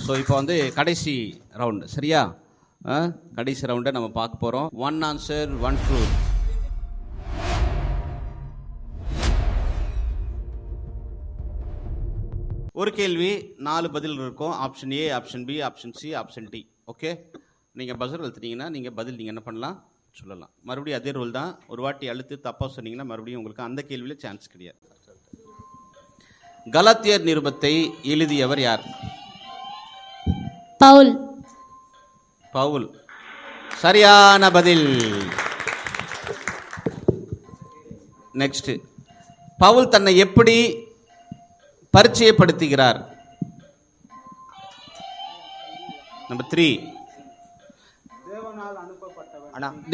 So இப்போ வந்து கடைசி ரவுண்டு, சரியா? கடைசி ரவுண்டை நம்ம பார்க்க போகிறோம். 1 ஆன்சர் 1 ட்ரூத். ஒரு கேள்வி 4 பதில் இருக்கும். Option A, option B, option C, option D. Okay, நீங்கள் பஸ்ஸர் அழுத்துனீங்கன்னா நீங்கள் பதில் நீங்கள் என்ன பண்ணலாம், சொல்லலாம். மறுபடியும் அதே ரூல் தான். ஒரு வாட்டி அழுத்து தப்பாக சொன்னீங்கன்னா மறுபடியும் உங்களுக்கு அந்த கேள்வியில் சான்ஸ் கிடையாது. கலாத்தியர் நிருபத்தை எழுதியவர் யார்? பவுல். பவுல் சரியான பதில். நெக்ஸ்ட், பவுல் தன்னை எப்படி பரிச்சயப்படுத்துகிறார்? நம்பர் 3,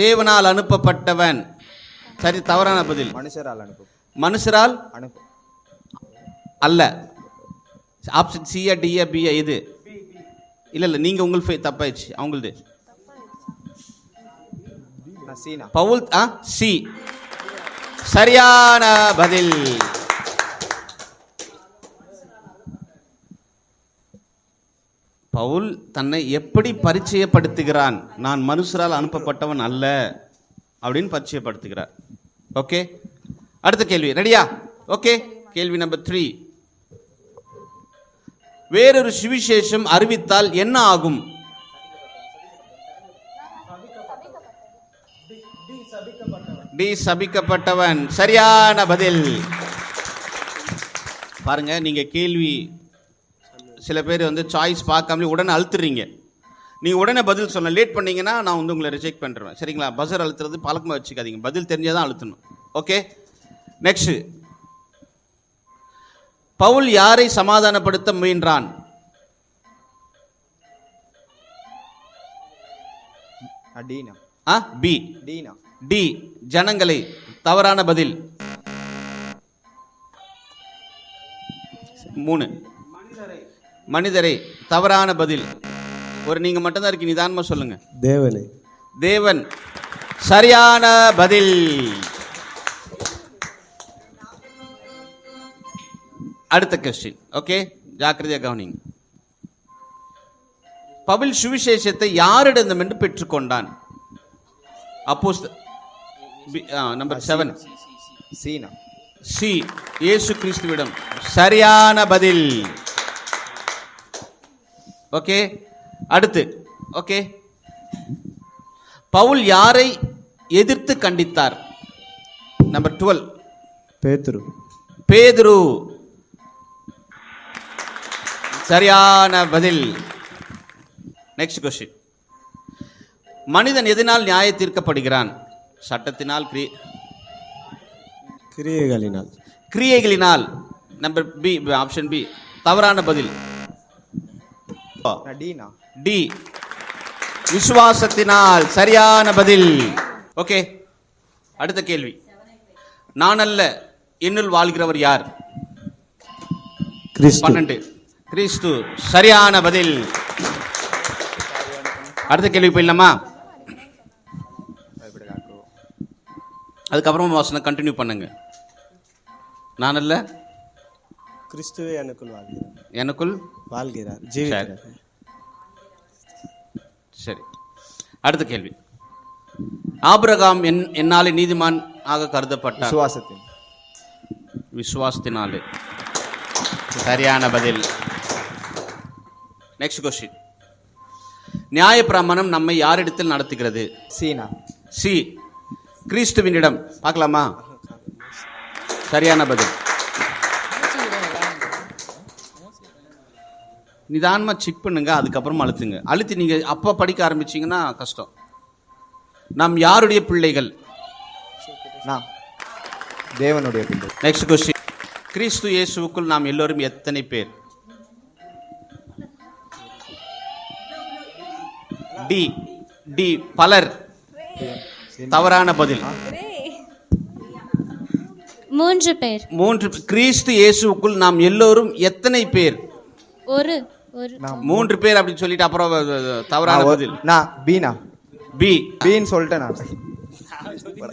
தேவனால் அனுப்பப்பட்டவன். சரி, தவறான பதில். மனுஷரால் அல்ல. ஆப்ஷன் சியா டியா பியா? இது இல்ல நீங்க உங்களுக்கு தப்பாயிடுச்சு. அவங்களுது பவுல் சி. சரியான பதில். பவுல் தன்னை எப்படி பரிச்சயப்படுத்துகிறான்? நான் மனுஷரால் அனுப்பப்பட்டவன் அல்ல அப்படின்னு பரிச்சயப்படுத்துகிறார். ஓகே, அடுத்த கேள்வி. ரெடியா? ஓகே, கேள்வி நம்பர் 3. வேறொரு சுவிசேஷம் அறிவித்தால் என்ன ஆகும்? டி, சபிக்கப்பட்டவன். சரியான பதில். பாருங்க, நீங்க கேள்வி சில பேர் வந்து சாய்ஸ் பார்க்காமலே உடனே அழுத்துறீங்க. நீங்கள் உடனே பதில் சொல்ல லேட் பண்ணீங்கன்னா நான் வந்து உங்களை ரிஜெக்ட் பண்ணுறேன். சரிங்களா? பஸர் அழுத்துறது பழக்கமாக வச்சுக்காதீங்க. பதில் தெரிஞ்சாதான் அழுத்தணும். Okay, next. பவுல் யாரை சமாதானப்படுத்த முயன்றான்? பி, டி, ஜனங்களை. தவறான பதில். 3, மனிதரை. தவறான பதில். ஒரு நீங்க மட்டும்தான் இருக்கு, நிதானமா சொல்லுங்க. தேவனை. தேவன். சரியான பதில். அடுத்த கொஸ்டின். ஓகே, ஜாக்கிரதையா கவனிங்க. பவுல் சுவிசேஷத்தை யாரிடம் என்று பெற்றுக்கொண்டான்? நம்பர் 7, சி, இயேசு கிறிஸ்துவிடம். சரியான பதில். ஓகே, அடுத்து. ஓகே, பவுல் யாரை எதிர்த்து கண்டித்தார்? நம்பர் 12, பேதுரு. சரியான பதில். Next question. மனிதன் எதனால் நியாய தீர்க்கப்படுகிறான்? சட்டத்தினால், கிரியைகளினால். Number B, option B. தவறான பதில். டி, விசுவாசத்தினால். சரியான பதில். ஓகே, அடுத்த கேள்வி. நான் அல்ல, என்னுள் வாழ்கிறவர் யார்? 12, கிறிஸ்து. சரியான பதில். அடுத்த கேள்வி போயிடலாமா? அதுக்கப்புறமா வாசனை கண்டினியூ பண்ணுங்க. நான் அல்ல, கிறிஸ்துவே எனக்குள் வாழ்கிறார். சரி, அடுத்த கேள்வி. ஆபிரகாம் என்னாலே நீதிமான் ஆக கருதப்பட்டார்? விசுவாசத்தினாலே. சரியான பதில். Next question. நியாயப்பிரமாணம் நம்மை யாரிடத்தில் நடத்துகிறது? சி, கிறிஸ்துவினிடம். பார்க்கலாமா? சரியான பதில். நிதானமா செக் பண்ணுங்க, அதுக்கப்புறமா அழுத்துங்க. அழுத்தி நீங்க அப்ப படிக்க ஆரம்பிச்சீங்கன்னா கஷ்டம். நாம் யாருடைய பிள்ளைகள்? தேவனுடைய பிள்ளை. Next question. கிறிஸ்து இயேசுவுக்குள் நாம் எல்லோரும் எத்தனை பேர்? டி, டி, பலர். தவறான பதில். 3 பேர். 3. கிறிஸ்து இயேசுவுக்குள் நாம் எல்லோரும் எத்தனை பேர்? 3 பேர் அப்படின்னு சொல்லிட்டு அப்புறம் தவறான பதில். பி, பின்னு சொல்லிட்டேன்.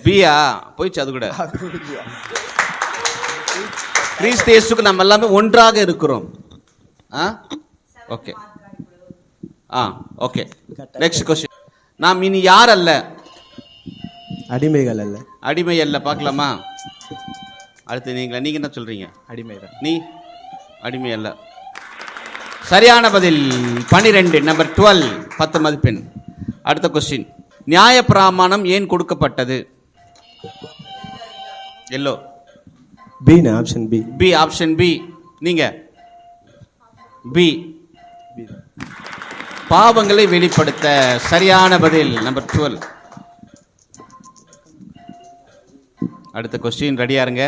பியா போயிடுச்சு. அது கூட கிறிஸ்து இயேசுக்கு நம்ம எல்லாமே ஒன்றாக இருக்கிறோம். ஓகே. ஓகே. Next question. நாம் இனி யார் அல்ல? அடிமைகள் அல்ல. அடிமை அல்ல. பார்க்கலாமா? அடுத்து நீங்க என்ன சொல்றீங்க? அடிமைதான். நீ அடிமை அல்ல. சரியான பதில் 12. நம்பர் 12, 10 மதிப்பெண். அடுத்த கொஸ்டின். நியாயப்பிரமாணம் ஏன் கொடுக்கப்பட்டது? Yellow. B. Option B. B. Option B. நீங்க பி. பாவங்களை வெளிப்படுத்த. சரியான பதில் நம்பர் 12. அடுத்த கொஸ்டின். ரெடியா இருங்க.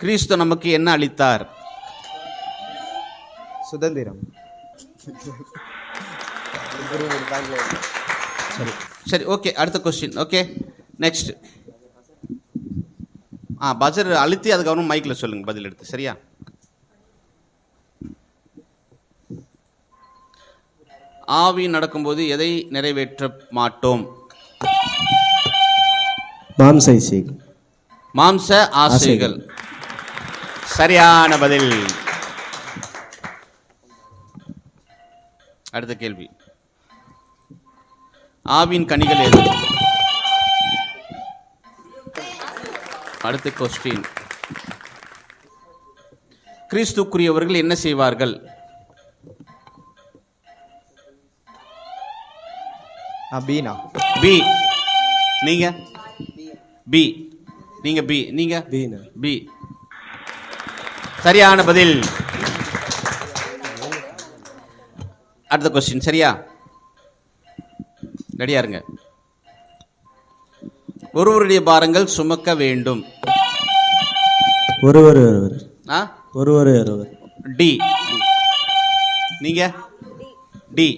கிறிஸ்து நமக்கு என்ன அளித்தார்? சுதந்திரம். சரி, ஓகே. அடுத்த கொஸ்டின். Okay, next. பஜர் அழுத்தி அதுக்கப்புறம் மைக்கில் சொல்லுங்க பதில் எடுத்து. சரியா? ஆவி நடக்கும்போது எதை நிறைவேற்ற மாட்டோம்? மாம்ச ஆசைகள். சரியான பதில். அடுத்த கேள்வி. ஆவின் கனிகள் எது? அடுத்த கொஸ்டின். கிறிஸ்துக்குரியவர்கள் என்ன செய்வார்கள்? பீனா. பி. நீங்க பி. நீங்க பி. நீங்க பி. சரியான பதில். அடுத்த கொஸ்டின். சரியா? ரெடியா இருங்க. ஒருவருடைய பாரங்கள் சுமக்க வேண்டும். ஒருவர். டி. நீங்க டி.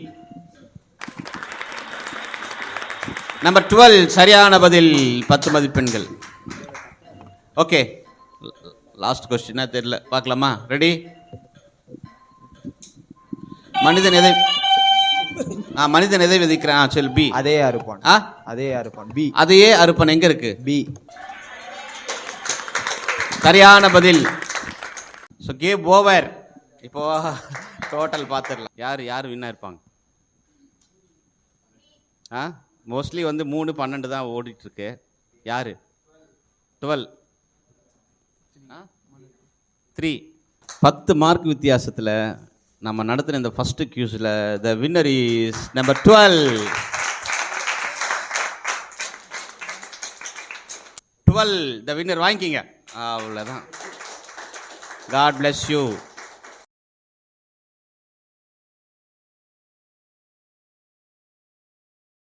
நம்பர் 12 சரியான பதில் 10 மதிப்பெண்கள். ஓகே, லாஸ்ட் கொஸ்டினா தெரியல, பார்க்கலாமா? ரெடி? மனிதன் எதை விதைக்கிறான்? சொல். பி. அதே அறுப்பான். அதே அறுப்பான். பி. அதையே அறுப்பான். எங்க இருக்கு? பி. சரியான பதில். So game over. இப்போ டோட்டல் பார்த்துடலாம். யார் வின்னா இருப்பாங்க? மோஸ்ட்லி 3, 12 தான் ஓடிட்டு இருக்கு. யாரு? 12, 3. 10 மார்க் வித்தியாசத்தில் நம்ம நடத்தின இந்த ஃபர்ஸ்ட் கியூஸில் the winner is number 12. 12 the winner. வாங்கிக்கிங்க. அவ்வளோதான். God bless you.